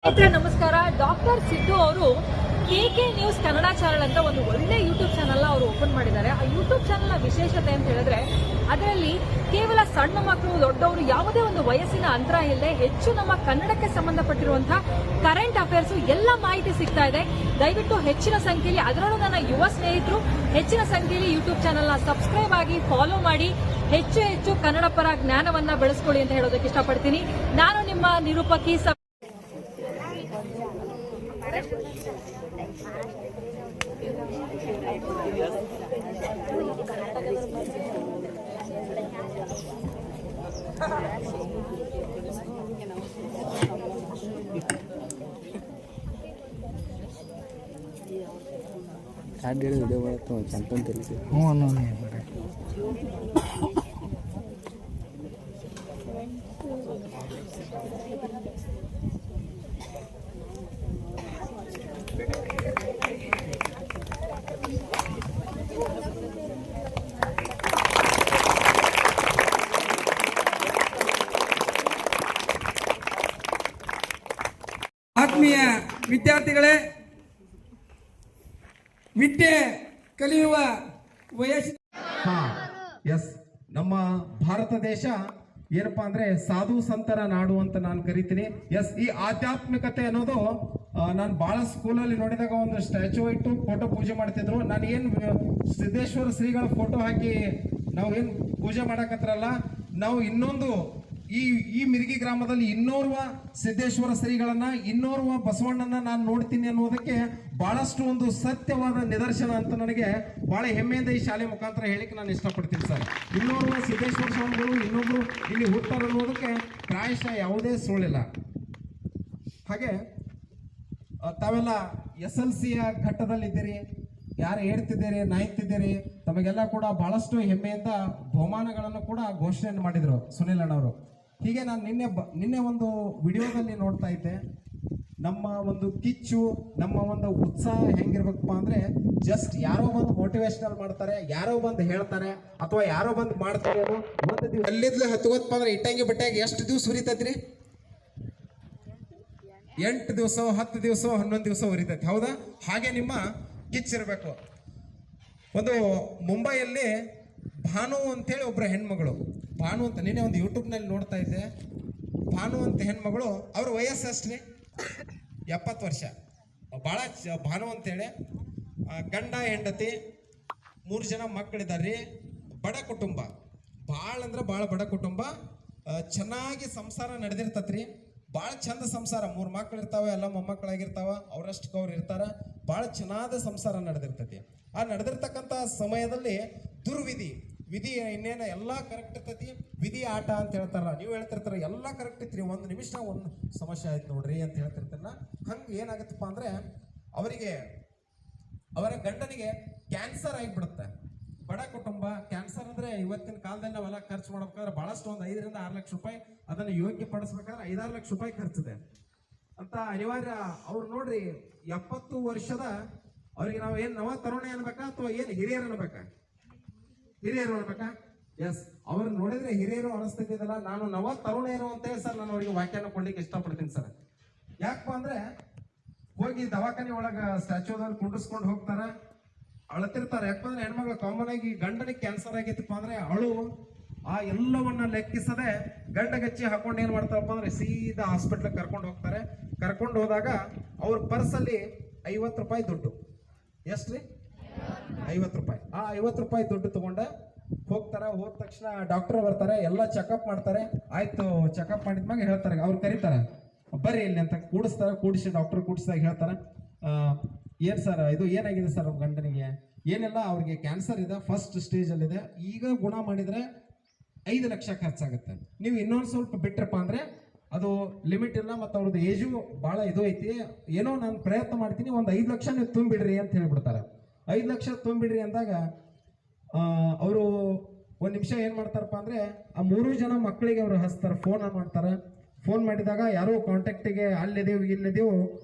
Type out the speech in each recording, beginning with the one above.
ನಮಸ್ಕಾರ. ಡಾಕ್ಟರ್ ಸಿದ್ದು ಅವರು KK news Kannada channel ಅಂತ ಒಂದು ಒಳ್ಳೆ ಯೂಟ್ಯೂಬ್ ಚಾನೆಲ್ ಅವರು ಓಪನ್ ಮಾಡಿದ್ದಾರೆ. ಆ ಯೂಟ್ಯೂಬ್ ಚಾನೆಲ್ ನ ವಿಶೇಷತೆ ಅಂತ ಹೇಳಿದ್ರೆ ಅದರಲ್ಲಿ ಕೇವಲ ಸಣ್ಣ ಮಕ್ಕಳು ದೊಡ್ಡವರು ಯಾವುದೇ ಒಂದು ವಯಸ್ಸಿನ ಅಂತರ ಇಲ್ಲದೆ ಹೆಚ್ಚು ನಮ್ಮ ಕನ್ನಡಕ್ಕೆ ಸಂಬಂಧಪಟ್ಟಿರುವಂತಹ ಕರೆಂಟ್ ಅಫೇರ್ಸ್ ಎಲ್ಲ ಮಾಹಿತಿ ಸಿಗ್ತಾ ಇದೆ. ದಯವಿಟ್ಟು ಹೆಚ್ಚಿನ ಸಂಖ್ಯೆಯಲ್ಲಿ, ಅದರಲ್ಲೂ ನನ್ನ ಯುವ ಸ್ನೇಹಿತರು ಹೆಚ್ಚಿನ ಸಂಖ್ಯೆಯಲ್ಲಿ ಯೂಟ್ಯೂಬ್ ಚಾನೆಲ್ ನ ಸಬ್ಸ್ಕ್ರೈಬ್ ಆಗಿ ಫಾಲೋ ಮಾಡಿ ಹೆಚ್ಚು ಕನ್ನಡ ಪರ ಜ್ಞಾನವನ್ನ ಬೆಳೆಸ್ಕೊಳ್ಳಿ ಅಂತ ಹೇಳೋದಕ್ಕೆ ಇಷ್ಟಪಡ್ತೀನಿ. ನಾನು ನಿಮ್ಮ ನಿರೂಪಕಿ ವಿಡಿಯೋ ಮಾಡತ್ತು ಚಂಪನ್ ತಿಳಿಸಿ ಆತ್ಮೀಯ ವಿದ್ಯಾರ್ಥಿಗಳೇ, ವಿದ್ಯೆ ಕಲಿಯುವ ಎಸ್ ನಮ್ಮ ಭಾರತ ದೇಶ ಏನಪ್ಪಾ ಅಂದ್ರೆ ಸಾಧು ಸಂತರ ನಾಡು ಅಂತ ನಾನು ಕರಿತೀನಿ. ಎಸ್, ಈ ಆಧ್ಯಾತ್ಮಿಕತೆ ಅನ್ನೋದು ನಾನು ಬಹಳ ಸ್ಕೂಲಲ್ಲಿ ನೋಡಿದಾಗ ಒಂದು ಸ್ಟ್ಯಾಚು ಇಟ್ಟು ಫೋಟೋ ಪೂಜೆ ಮಾಡ್ತಿದ್ರು. ನಾನು ಏನು ಸಿದ್ದೇಶ್ವರ ಶ್ರೀಗಳ ಫೋಟೋ ಹಾಕಿ ನಾವು ಏನು ಪೂಜೆ ಮಾಡಕತ್ರಲ್ಲ, ನಾವು ಇನ್ನೊಂದು ಈ ಮಿರ್ಗಿ ಗ್ರಾಮದಲ್ಲಿ ಇನ್ನೋರ್ವ ಸಿದ್ದೇಶ್ವರ ಶ್ರೀಗಳನ್ನ, ಇನ್ನೋರ್ವ ಬಸವಣ್ಣನ ನಾನು ನೋಡ್ತೀನಿ ಅನ್ನೋದಕ್ಕೆ ಬಹಳಷ್ಟು ಒಂದು ಸತ್ಯವಾದ ನಿದರ್ಶನ ಅಂತ ನನಗೆ ಬಹಳ ಹೆಮ್ಮೆಯಿಂದ ಈ ಶಾಲೆ ಮುಖಾಂತರ ಹೇಳಿಕ್ಕೆ ನಾನು ಇಷ್ಟಪಡ್ತೀನಿ ಸರ್. ಇನ್ನೋರ್ವ ಸಿದ್ದೇಶ್ವರ ಸ್ವಾಮಿಗಳು ಇನ್ನೊಬ್ರು ಇಲ್ಲಿ ಹುಟ್ಟಾರ ಅನ್ನೋದಕ್ಕೆ ಪ್ರಾಯಶಃ ಯಾವುದೇ ಸುಳ್ಳಿಲ್ಲ. ಹಾಗೆ ತಾವೆಲ್ಲ SLCಯ ಘಟ್ಟದಲ್ಲಿದ್ದೀರಿ, ಯಾರು ಹೇಳ್ತಿದ್ದೀರಿ, ನಾಯ್ತಿದ್ದೀರಿ, ತಮಗೆಲ್ಲ ಕೂಡ ಬಹಳಷ್ಟು ಹೆಮ್ಮೆಯಿಂದ ಬಹುಮಾನಗಳನ್ನು ಕೂಡ ಘೋಷಣೆ ಮಾಡಿದ್ರು ಸುನಿಲ್ ಅಣ್ಣವರು. ಹೀಗೆ ನಾನು ನಿನ್ನೆ ಒಂದು ವಿಡಿಯೋದಲ್ಲಿ ನೋಡ್ತಾ ಇದ್ದೆ. ನಮ್ಮ ಒಂದು ಕಿಚ್ಚು, ನಮ್ಮ ಒಂದು ಉತ್ಸಾಹ ಹೆಂಗಿರ್ಬೇಕಪ್ಪ ಅಂದ್ರೆ, ಜಸ್ಟ್ ಯಾರೋ ಬಂದು ಮೋಟಿವೇಶನಲ್ ಮಾಡ್ತಾರೆ, ಯಾರೋ ಬಂದು ಹೇಳ್ತಾರೆ, ಅಥವಾ ಯಾರೋ ಬಂದು ಮಾಡ್ತಾರೆ ಅನ್ನೋ ಒಂದು ದಿವಸ ಅಲ್ಲಿದ್ಲೆ ಹತ್ಕೋತಪ್ಪ ಅಂದ್ರೆ ಇಟ್ಟಂಗಿ ಬಟ್ಟೆಗೆ ಎಷ್ಟು ದಿವಸ ಉರಿತೈತ್ರಿ? 8 ದಿವಸ, 10 ದಿವಸ, 11 ದಿವಸ ಉರಿತೈತಿ, ಹೌದಾ? ಹಾಗೆ ನಿಮ್ಮ ಕಿಚ್ಚಿರ್ಬೇಕು. ಒಂದು ಮುಂಬೈಯಲ್ಲಿ ಭಾನು ಅಂತೇಳಿ ಒಬ್ಬರ ಹೆಣ್ಮಗಳು, ಭಾನು ಅಂತ ನಿನ್ನೆ ಒಂದು ಯೂಟ್ಯೂಬ್ನಲ್ಲಿ ನೋಡ್ತಾ ಇದ್ದೆ. ಭಾನು ಅಂತ ಹೆಣ್ಮಗಳು, ಅವ್ರ ವಯಸ್ಸು ಅಷ್ಟೇ 70 ವರ್ಷ. ಭಾಳ ಭಾನು ಅಂತೇಳಿ ಗಂಡ ಹೆಂಡತಿ 3 ಜನ ಮಕ್ಕಳಿದಾರ್ರಿ. ಬಡ ಕುಟುಂಬ, ಭಾಳ ಅಂದ್ರೆ ಭಾಳ ಬಡ ಕುಟುಂಬ. ಚೆನ್ನಾಗಿ ಸಂಸಾರ ನಡೆದಿರ್ತತ್ರಿ, ಭಾಳ ಚಂದ ಸಂಸಾರ. 3 ಮಕ್ಕಳು ಇರ್ತಾವೆ, ಎಲ್ಲ ಮೊಮ್ಮಕ್ಕಳಾಗಿರ್ತಾವ, ಅವ್ರಷ್ಟಕ್ಕೆ ಅವ್ರು ಇರ್ತಾರ. ಭಾಳ ಚೆನ್ನಾದ ಸಂಸಾರ ನಡೆದಿರ್ತೈತಿ. ಆ ನಡೆದಿರ್ತಕ್ಕಂಥ ಸಮಯದಲ್ಲಿ ದುರ್ವಿಧಿ, ವಿಧಿ ಇನ್ನೇನು ಎಲ್ಲ ಕರೆಕ್ಟ್ ಇರ್ತೈತಿ, ವಿಧಿ ಆಟ ಅಂತ ಹೇಳ್ತಾರ. ನೀವು ಹೇಳ್ತಿರ್ತಾರ ಎಲ್ಲ ಕರೆಕ್ಟ್ ಇತ್ರಿ, ಒಂದು ನಿಮಿಷ ಒಂದು ಸಮಸ್ಯೆ ಆಯ್ತು ನೋಡ್ರಿ ಅಂತ ಹೇಳ್ತಿರ್ತಾರ. ಹಂಗೆ ಏನಾಗುತ್ತಪ್ಪ ಅಂದ್ರೆ, ಅವರ ಗಂಡನಿಗೆ ಕ್ಯಾನ್ಸರ್ ಆಗಿಬಿಡುತ್ತೆ. ಬಡ ಕುಟುಂಬ, ಕ್ಯಾನ್ಸರ್ ಅಂದ್ರೆ ಇವತ್ತಿನ ಕಾಲದಲ್ಲಿ ನಾವೆಲ್ಲ ಖರ್ಚು ಮಾಡ್ಬೇಕಾದ್ರೆ ಬಹಳಷ್ಟು ಒಂದು 5 ರಿಂದ 6 ಲಕ್ಷ ರೂಪಾಯಿ, ಅದನ್ನು ಯೋಗ್ಯ ಪಡಿಸ್ಬೇಕಾದ್ರೆ 5-6 ಲಕ್ಷ ರೂಪಾಯಿ ಖರ್ಚಿದೆ ಅಂತ ಅನಿವಾರ್ಯ. ಅವ್ರು ನೋಡ್ರಿ 70 ವರ್ಷದ ಅವ್ರಿಗೆ ನಾವು ಏನ್ ನವ ತರುಣಿ ಅನ್ಬೇಕಾ ಅಥವಾ ಏನ್ ಹಿರಿಯರು ಅನ್ಬೇಕಾ? ಹಿರಿಯರು ಅನ್ಬೇಕಾ? ಎಸ್, ಅವ್ರು ನೋಡಿದ್ರೆ ಹಿರಿಯರು ಅನಿಸ್ತಿದ್ದಲ್ಲ. ನಾನು ನವ ತರುಣಿಯರು ಅಂತೇಳಿ ಸರ್ ನಾನು ಅವ್ರಿಗೆ ವ್ಯಾಖ್ಯಾನ ಕೊಡ್ಲಿಕ್ಕೆ ಇಷ್ಟಪಡ್ತೀನಿ ಸರ್. ಯಾಕಪ್ಪ ಅಂದ್ರೆ, ಹೋಗಿ ದವಾಖಾನೆ ಒಳಗ ಸ್ಟ್ಯಾಚ್ಯೂದಲ್ಲಿ ಕುಂಡಿಸ್ಕೊಂಡು ಹೋಗ್ತಾರ, ಅಳತಿರ್ತಾರೆ. ಯಾಕಂದ್ರೆ ಹೆಣ್ಮಕ್ಳು ಕಾಮನ್ ಆಗಿ ಗಂಡನಿಗೆ ಕ್ಯಾನ್ಸರ್ ಆಗೈತಪ್ಪ ಅಂದ್ರೆ ಅಳು ಆ ಎಲ್ಲವನ್ನ ಲೆಕ್ಕಿಸದೆ ಗಂಡಗಚ್ಚಿ ಹಾಕೊಂಡು ಏನ್ ಮಾಡ್ತಾರಪ್ಪ ಅಂದ್ರೆ ಸೀದಾ ಹಾಸ್ಪಿಟ್ಲ್ ಕರ್ಕೊಂಡು ಹೋಗ್ತಾರೆ. ಕರ್ಕೊಂಡು ಹೋದಾಗ ಅವ್ರ ಪರ್ಸಲ್ಲಿ 50 ರೂಪಾಯಿ ದುಡ್ಡು. ಎಷ್ಟ್ರಿ? 50 ರೂಪಾಯಿ. ಆ 50 ರೂಪಾಯಿ ದುಡ್ಡು ತಗೊಂಡ ಹೋಗ್ತಾರ. ಹೋದ ತಕ್ಷಣ ಡಾಕ್ಟರ್ ಬರ್ತಾರೆ, ಎಲ್ಲ ಚೆಕಪ್ ಮಾಡ್ತಾರೆ. ಆಯ್ತು, ಚೆಕಪ್ ಮಾಡಿದ್ಮ್ಯಾಗ ಹೇಳ್ತಾರೆ, ಅವ್ರು ಕರೀತಾರೆ, ಬರ್ರಿ ಇಲ್ಲಿ ಅಂತ ಕೂಡಿಸ್ತಾರೆ. ಕೂಡಿಸಿ ಡಾಕ್ಟರ್ ಕೂಡಿಸಿದಾಗ ಹೇಳ್ತಾರೆ, ಏನ್ ಸರ್ ಇದು ಏನಾಗಿದೆ ಸರ್ ಗಂಡನಿಗೆ? ಏನೆಲ್ಲ ಅವ್ರಿಗೆ ಕ್ಯಾನ್ಸರ್ ಇದೆ, ಫಸ್ಟ್ ಸ್ಟೇಜ್ ಅಲ್ಲಿದೆ, ಈಗ ಗುಣ ಮಾಡಿದ್ರೆ 5 ಲಕ್ಷ ಖರ್ಚಾಗುತ್ತೆ. ನೀವು ಇನ್ನೊಂದು ಸ್ವಲ್ಪ ಬಿಟ್ರಪ್ಪ ಅಂದ್ರೆ ಅದು ಲಿಮಿಟ್ ಇಲ್ಲ, ಮತ್ತು ಅವ್ರದ್ದು ಏಜು ಭಾಳ ಇದು ಐತಿ, ಏನೋ ನಾನು ಪ್ರಯತ್ನ ಮಾಡ್ತೀನಿ, ಒಂದು 5 ಲಕ್ಷ ನೀವು ತುಂಬಿಡ್ರಿ ಅಂತ ಹೇಳ್ಬಿಡ್ತಾರೆ. 5 ಲಕ್ಷ ತುಂಬಿಡ್ರಿ ಅಂದಾಗ ಅವರು ಒಂದು ನಿಮಿಷ ಏನು ಮಾಡ್ತಾರಪ್ಪ ಅಂದರೆ, ಆ 3 ಜನ ಮಕ್ಕಳಿಗೆ ಅವರು ಹಚ್ತಾರೆ, ಫೋನ್ ಮಾಡ್ತಾರೆ. ಫೋನ್ ಮಾಡಿದಾಗ ಯಾರೋ ಕಾಂಟ್ಯಾಕ್ಟಿಗೆ ಅಲ್ಲಿದೇವು ಇಲ್ಲಿದೇವು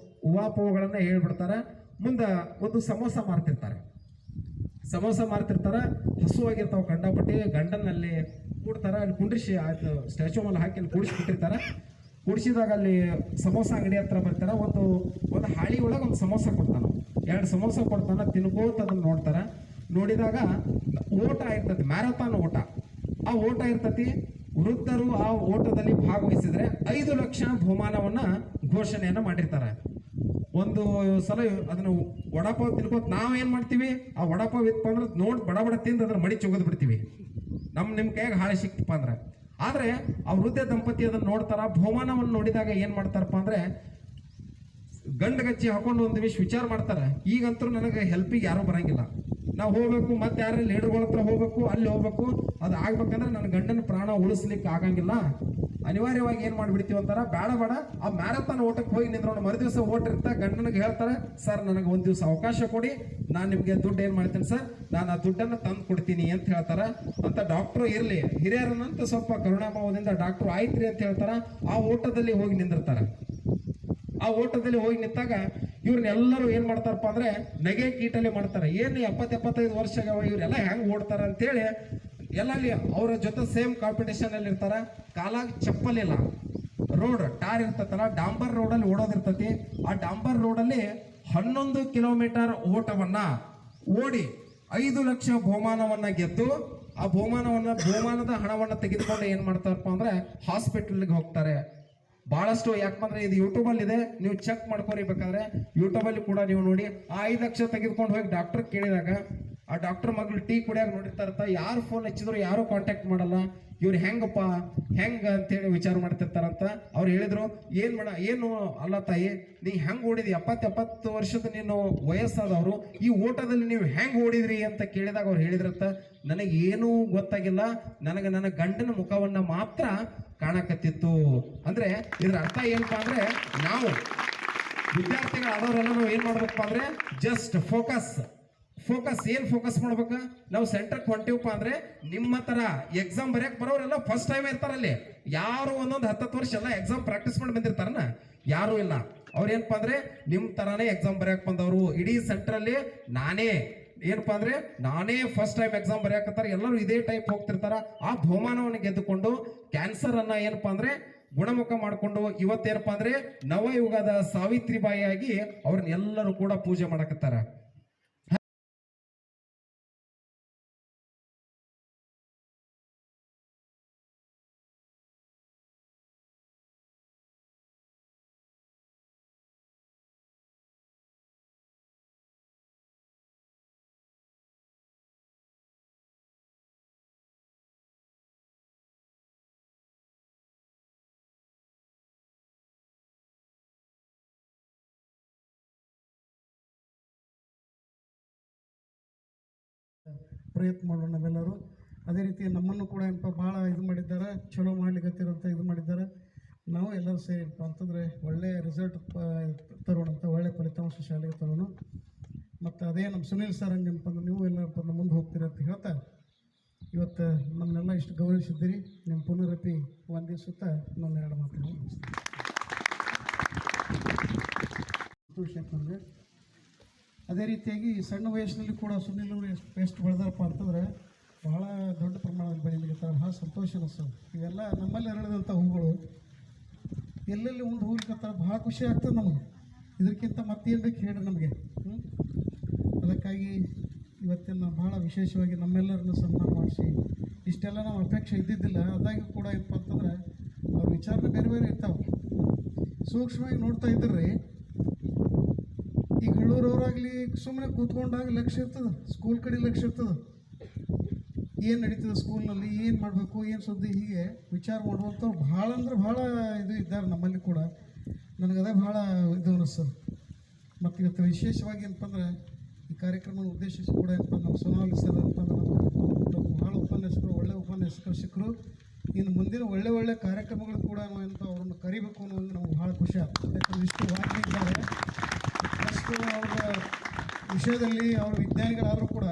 ಉವಾಪೋಗಳನ್ನು ಹೇಳ್ಬಿಡ್ತಾರೆ. ಮುಂದೆ ಒಂದು ಸಮೋಸ ಮಾರ್ತಿರ್ತಾರೆ, ಹಸುವಾಗಿರ್ತಾವೆ ಕಂಡಪಟ್ಟಿ. ಗಂಡನಲ್ಲಿ ಕೂಡ್ತಾರೆ, ಅಲ್ಲಿ ಕುಂಡ್ರಿಸಿ ಆಯ್ತು ಸ್ಟ್ಯಾಚ್ಯೂ ಮೇಲೆ ಹಾಕಿ ಅಲ್ಲಿ ಕೂಡಿಸ್ಬಿಟ್ಟಿರ್ತಾರೆ. ಕುಡಿಸಿದಾಗ ಅಲ್ಲಿ ಸಮೋಸ ಅಂಗಡಿ ಹತ್ರ ಬರ್ತಾರ, ಒಂದು ಹಾಳಿ ಒಳಗೆ ಒಂದು ಸಮೋಸ ಕೊಡ್ತಾನ, 2 ಸಮೋಸ ಕೊಡ್ತಾನ, ತಿನ್ಕೋತ ಅದನ್ನ ನೋಡ್ತಾರ. ನೋಡಿದಾಗ ಓಟ ಇರ್ತತಿ, ಮ್ಯಾರಥಾನ್ ಓಟ. ಆ ಓಟ ಇರ್ತತಿ. ವೃದ್ಧರು ಆ ಓಟದಲ್ಲಿ ಭಾಗವಹಿಸಿದ್ರೆ 5 ಲಕ್ಷ ಬಹುಮಾನವನ್ನ ಘೋಷಣೆಯನ್ನ ಮಾಡಿರ್ತಾರೆ. ಒಂದು ಸಲ ಅದನ್ನ ವಡಾಪಾವ್ ತಿನ್ಕೋತ ನಾವೇನ್ ಮಾಡ್ತೀವಿ, ಆ ವಡಾಪಾವ್ ಇತ್ತಪ್ಪ ಅಂದ್ರೆ ನೋಡಿ ಬಡ ತಿಂದು ಅದನ್ನ ಮಡಿ ಚೊಗದ್ ಬಿಡ್ತೀವಿ, ನಿಮ್ಮ ಕೈಯಾಗ ಹಾಳೆ ಸಿಕ್ತಪ್ಪ ಅಂದ್ರೆ. ಆದ್ರೆ ಆ ವೃದ್ಧ ದಂಪತಿ ಅದನ್ನ ನೋಡ್ತಾರ. ಬಹುಮಾನವನ್ನು ನೋಡಿದಾಗ ಏನ್ ಮಾಡ್ತಾರಪ್ಪ ಅಂದ್ರೆ ಗಂಡಗಚ್ಚಿ ಹಾಕೊಂಡು ಒಂದು ನಿಮಿಷ ವಿಚಾರ ಮಾಡ್ತಾರ, ಈಗಂತೂ ನನಗೆ ಹೆಲ್ಪಿಗೆ ಯಾರೂ ಬರಂಗಿಲ್ಲ, ನಾವು ಹೋಗ್ಬೇಕು, ಮತ್ತೆ ಯಾರ ಲೀಡರ್ಗಳ ಹತ್ರ ಹೋಗ್ಬೇಕು, ಅಲ್ಲಿ ಹೋಗ್ಬೇಕು, ಅದು ಆಗ್ಬೇಕಂದ್ರೆ ನನ್ನ ಗಂಡನ ಪ್ರಾಣ ಉಳಿಸ್ಲಿಕ್ಕೆ ಆಗಂಗಿಲ್ಲ, ಅನಿವಾರ್ಯವಾಗಿ ಏನ್ ಮಾಡ್ಬಿಡ್ತೀವಿ ಅಂತಾರ. ಬೇಡ ಆ ಮ್ಯಾರಥಾನ್ ಓಟಕ್ಕೆ ಹೋಗಿ ನಿಂತ್ಕೊಂಡು ಮರುದಿವಸ ಓಟ್ ಇರ್ತಾ ಗಂಡನಿಗೆ ಹೇಳ್ತಾರೆ, ಸರ್ ನನಗೆ ಒಂದು ದಿವಸ ಅವಕಾಶ ಕೊಡಿ, ನಾನು ನಿಮ್ಗೆ ದುಡ್ಡು ಏನ್ ಮಾಡ್ತೀನಿ ಸರ್, ನಾನು ಆ ದುಡ್ಡನ್ನು ತಂದು ಕೊಡ್ತೀನಿ ಅಂತ ಹೇಳ್ತಾರ. ಅಂತ ಡಾಕ್ಟ್ರು ಇರ್ಲಿ ಹಿರಿಯರನ್ನಂತ ಸ್ವಲ್ಪ ಕರುಣಾಭಾವದಿಂದ ಡಾಕ್ಟ್ರು ಆಯ್ತ್ರಿ ಅಂತ ಹೇಳ್ತಾರ. ಆ ಓಟದಲ್ಲಿ ಹೋಗಿ ನಿಂದಿರ್ತಾರೆ. ಆ ಓಟದಲ್ಲಿ ಹೋಗಿ ನಿಂತಾಗ ಇವ್ರನ್ನೆಲ್ಲರೂ ಏನ್ ಮಾಡ್ತಾರಪ್ಪ ಅಂದ್ರೆ ನಗೆ ಕೀಟಲೆ ಮಾಡ್ತಾರೆ. ಏನು 70-75 ವರ್ಷ ಇವ್ರೆಲ್ಲ ಹೆಂಗ್ ಓಡ್ತಾರ ಅಂತೇಳಿ ಎಲ್ಲಲ್ಲಿ ಅವರ ಜೊತೆ ಸೇಮ್ ಕಾಂಪಿಟೇಷನ್ ಅಲ್ಲಿ ಇರ್ತಾರ. ಕಾಲಾಗ ಚಪ್ಪಲ್ ಇಲ್ಲ, ರೋಡ್ ಟಾರ್ ಇರ್ತತಲ್ಲ, ಡಾಂಬರ್ ರೋಡಲ್ಲಿ ಓಡೋದಿರ್ತತಿ. ಆ ಡಾಂಬರ್ ರೋಡಲ್ಲಿ 11 ಕಿಲೋಮೀಟರ್ ಓಟವನ್ನ ಓಡಿ 5 ಲಕ್ಷ ಬಹುಮಾನವನ್ನ ಗೆದ್ದು ಆ ಬಹುಮಾನದ ಹಣವನ್ನ ತೆಗೆದುಕೊಂಡು ಏನ್ ಮಾಡ್ತಾರಪ್ಪ ಅಂದ್ರೆ ಹಾಸ್ಪಿಟಲ್ಗೆ ಹೋಗ್ತಾರೆ. ಬಹಳಷ್ಟು, ಯಾಕಂದ್ರೆ ಇದು ಯೂಟ್ಯೂಬ್ ಅಲ್ಲಿ ಇದೆ, ನೀವು ಚೆಕ್ ಮಾಡ್ಕೊರಿ, ಬೇಕಾದ್ರೆ ಯೂಟ್ಯೂಬ್ ಅಲ್ಲಿ ಕೂಡ ನೀವು ನೋಡಿ. ಆ 5 ಲಕ್ಷ ತೆಗೆದುಕೊಂಡು ಹೋಗಿ ಡಾಕ್ಟರ್ ಕೇಳಿದಾಗ ಆ ಡಾಕ್ಟರ್ ಮಗಳು ಟೀ ಕುಡಿಯಾಗ ನೋಡಿರ್ತಾರತ್ತ, ಯಾರು ಫೋನ್ ಹಚ್ಚಿದ್ರು ಯಾರು ಕಾಂಟ್ಯಾಕ್ಟ್ ಮಾಡಲ್ಲ, ಇವ್ರು ಹೆಂಗಪ್ಪ ಹೆಂಗ ಅಂತೇಳಿ ವಿಚಾರ ಮಾಡ್ತಿರ್ತಾರಂತ. ಅವ್ರು ಹೇಳಿದ್ರು, ಏನು ಅಲ್ಲ ತಾಯಿ, ನೀ ಹೆಂಗ್ ಓಡಿದಿ, 70 ವರ್ಷದ ನೀನು ವಯಸ್ಸಾದವರು, ಈ ಓಟದಲ್ಲಿ ನೀವು ಹೆಂಗ್ ಓಡಿದ್ರಿ ಅಂತ ಕೇಳಿದಾಗ ಅವ್ರು ಹೇಳಿದ್ರಂತ, ನನಗೆ ಏನೂ ಗೊತ್ತಾಗಿಲ್ಲ, ನನಗೆ ನನ್ನ ಗಂಡನ ಮುಖವನ್ನ ಮಾತ್ರ ಕಾಣಕತ್ತಿತ್ತು. ಅಂದ್ರೆ ಇದ್ರ ಅರ್ಥ ಏನಪ್ಪಾ ಅಂದ್ರೆ, ನಾವು ವಿದ್ಯಾರ್ಥಿಗಳಾದವರೆಲ್ಲ ನಾವು ಏನ್ ಮಾಡ್ಬೇಕಪ್ಪ ಅಂದ್ರೆ ಜಸ್ಟ್ ಫೋಕಸ್ ಏನ್ ಫೋಕಸ್ ಮಾಡ್ಬೇಕ, ನಾವು ಸೆಂಟರ್ಗೆ ಹೊಂಟಿವಪ್ಪ ಅಂದ್ರೆ ನಿಮ್ಮ ತರ ಎಕ್ಸಾಮ್ ಬರೆಯಕ್ ಬರೋರೆಲ್ಲ ಫಸ್ಟ್ ಟೈಮ್ ಇರ್ತಾರಲ್ಲಿ. ಯಾರು ಒಂದೊಂದು 10 ವರ್ಷ ಎಲ್ಲ ಎಕ್ಸಾಮ್ ಪ್ರಾಕ್ಟೀಸ್ ಮಾಡಿ ಬಂದಿರ್ತಾರನ, ಯಾರು ಇಲ್ಲ. ಅವ್ರೇನಪ್ಪ ಅಂದ್ರೆ ನಿಮ್ ತರಾನೇ ಎಕ್ಸಾಮ್ ಬರೆಯಕ್ ಬಂದವರು. ಇಡೀ ಸೆಂಟರ್ ಅಲ್ಲಿ ನಾನೇ ಫಸ್ಟ್ ಟೈಮ್ ಎಕ್ಸಾಮ್ ಬರೆಯಕತ್ತಾರ, ಎಲ್ಲರೂ ಇದೇ ಟೈಪ್ ಹೋಗ್ತಿರ್ತಾರ. ಆ ಬಹುಮಾನವನ್ನು ಗೆದ್ದುಕೊಂಡು ಕ್ಯಾನ್ಸರ್ ಅನ್ನ ಏನಪ್ಪಾ ಅಂದ್ರೆ ಗುಣಮುಖ ಮಾಡಿಕೊಂಡು ಇವತ್ತೇನಪ್ಪಾ ಅಂದ್ರೆ ನವಯುಗದ ಸಾವಿತ್ರಿಬಾಯಿಯಾಗಿ ಅವ್ರನ್ನೆಲ್ಲರೂ ಕೂಡ ಪೂಜೆ ಮಾಡಕತ್ತಾರ. ಪ್ರಯತ್ನ ಮಾಡೋಣ ನಾವೆಲ್ಲರೂ. ಅದೇ ರೀತಿ ನಮ್ಮನ್ನು ಕೂಡ ಏನಪ್ಪ ಭಾಳ ಇದು ಮಾಡಿದ್ದಾರೆ, ಚಲೋ ಮಾಡ್ಲಿಕ್ಕತ್ತಿರಂತ ಇದು ಮಾಡಿದ್ದಾರೆ. ನಾವು ಎಲ್ಲರೂ ಸೇರಿಪ್ಪ ಅಂತಂದರೆ ಒಳ್ಳೆಯ ರಿಸಲ್ಟ್ ತರೋಣ ಅಂತ, ಒಳ್ಳೆಯ ಫಲಿತಾಂಶ ಶಾಲೆಗೆ ತರೋಣ. ಮತ್ತು ಅದೇ ನಮ್ಮ ಸುನೀಲ್ ಸರ್ ಹಂಗೇನಪ್ಪ ಅಂದ್ರೆ ನೀವು ಎಲ್ಲರಪ್ಪ ಮುಂದೆ ಹೋಗ್ತೀರಿ ಅಂತ ಹೇಳ್ತಾ, ಇವತ್ತು ನಮ್ಮನ್ನೆಲ್ಲ ಇಷ್ಟು ಗೌರವಿಸಿದ್ದೀರಿ. ನಿಮ್ಮ ಪುನರಪಿ ವಂದಿಸುತ್ತಾ ನನ್ನ 2 ಮಾತುಗಳು ಸಂತೋಷ. ಅದೇ ರೀತಿಯಾಗಿ ಸಣ್ಣ ವಯಸ್ಸಿನಲ್ಲಿ ಕೂಡ ಸುನೀಲ್ ಅವರು ಎಷ್ಟು ಬೆಳೆದಾರಪ್ಪ ಅಂತಂದರೆ ಭಾಳ ದೊಡ್ಡ ಪ್ರಮಾಣದಲ್ಲಿ ಬೆಳೀಲಿಕ್ಕೆ ಭಾಳ ಸಂತೋಷ ಅನಿಸ್ತದೆ. ಇವೆಲ್ಲ ನಮ್ಮಲ್ಲಿ ಹರಡಿದಂಥ ಹೂಗಳು ಎಲ್ಲೆಲ್ಲಿ ಮುಂದೆ ಹೋಗ್ಲಿಕ್ಕೆ ಭಾಳ ಖುಷಿ ಆಗ್ತದೆ ನಮಗೆ. ಇದಕ್ಕಿಂತ ಮತ್ತೇನು ಬೇಕು ಹೇಳ್ರಿ ನಮಗೆ. ಅದಕ್ಕಾಗಿ ಇವತ್ತಿನ ಭಾಳ ವಿಶೇಷವಾಗಿ ನಮ್ಮೆಲ್ಲರನ್ನು ಸನ್ಮಾನ ಮಾಡಿಸಿ, ಇಷ್ಟೆಲ್ಲ ನಾವು ಅಪೇಕ್ಷೆ ಇದ್ದಿದ್ದಿಲ್ಲ. ಅದಾಗಿ ಕೂಡ ಏನಪ್ಪ ಅಂತಂದ್ರೆ ಅವ್ರ ವಿಚಾರಗಳು ಬೇರೆ ಬೇರೆ ಇರ್ತಾವೆ. ಸೂಕ್ಷ್ಮವಾಗಿ ನೋಡ್ತಾ ಇದ್ರಿ, ಈಗ ಹಳ್ಳೂರವರಾಗಲಿ ಸುಮ್ಮನೆ ಕೂತ್ಕೊಂಡಾಗ ಲಕ್ಷ್ಯ ಇರ್ತದೆ, ಸ್ಕೂಲ್ ಕಡೆ ಲಕ್ಷ್ಯ ಇರ್ತದೆ, ಏನು ನಡೀತದೆ ಸ್ಕೂಲ್ನಲ್ಲಿ, ಏನು ಮಾಡಬೇಕು, ಏನು ಸುದ್ದಿ, ಹೀಗೆ ವಿಚಾರ ಮಾಡುವಂಥವ್ರು ಭಾಳ ಅಂದ್ರೆ ಭಾಳ ಇದು ಇದ್ದಾರೆ ನಮ್ಮಲ್ಲಿ ಕೂಡ. ನನಗದೇ ಭಾಳ ಇದು ಅನ್ನಿಸ್ತದೆ. ಮತ್ತು ಇವತ್ತು ವಿಶೇಷವಾಗಿ ಏನಪ್ಪ ಅಂದ್ರೆ ಈ ಕಾರ್ಯಕ್ರಮ ಉದ್ದೇಶಿಸಿ ಕೂಡ ಏನಪ್ಪ ನಮ್ಮ ಸೋನಾಲಿ ಸರ್ ಅಂತಂದ್ರೆ ನಮ್ಮ ಭಾಳ ಉಪನ್ಯಾಸಕರು, ಒಳ್ಳೆಯ ಉಪನ್ಯಾಸಕರು ಸಿಕ್ಕರು. ಇನ್ನು ಮುಂದಿನ ಒಳ್ಳೆ ಕಾರ್ಯಕ್ರಮಗಳು ಕೂಡ ಏನಪ್ಪ ಅವ್ರನ್ನ ಕರಿಬೇಕು ಅನ್ನೋದು ನಮ್ಗೆ ಭಾಳ ಖುಷಿ ಆಗ್ತದೆ. ಯಾಕಂದ್ರೆ ಇಷ್ಟು ವಾಗ್ಮಿದ್ದಾರೆ, ಅಷ್ಟು ಅವರ ವಿಷಯದಲ್ಲಿ ಅವರು ವಿಜ್ಞಾನಿಗಳಾದರೂ ಕೂಡ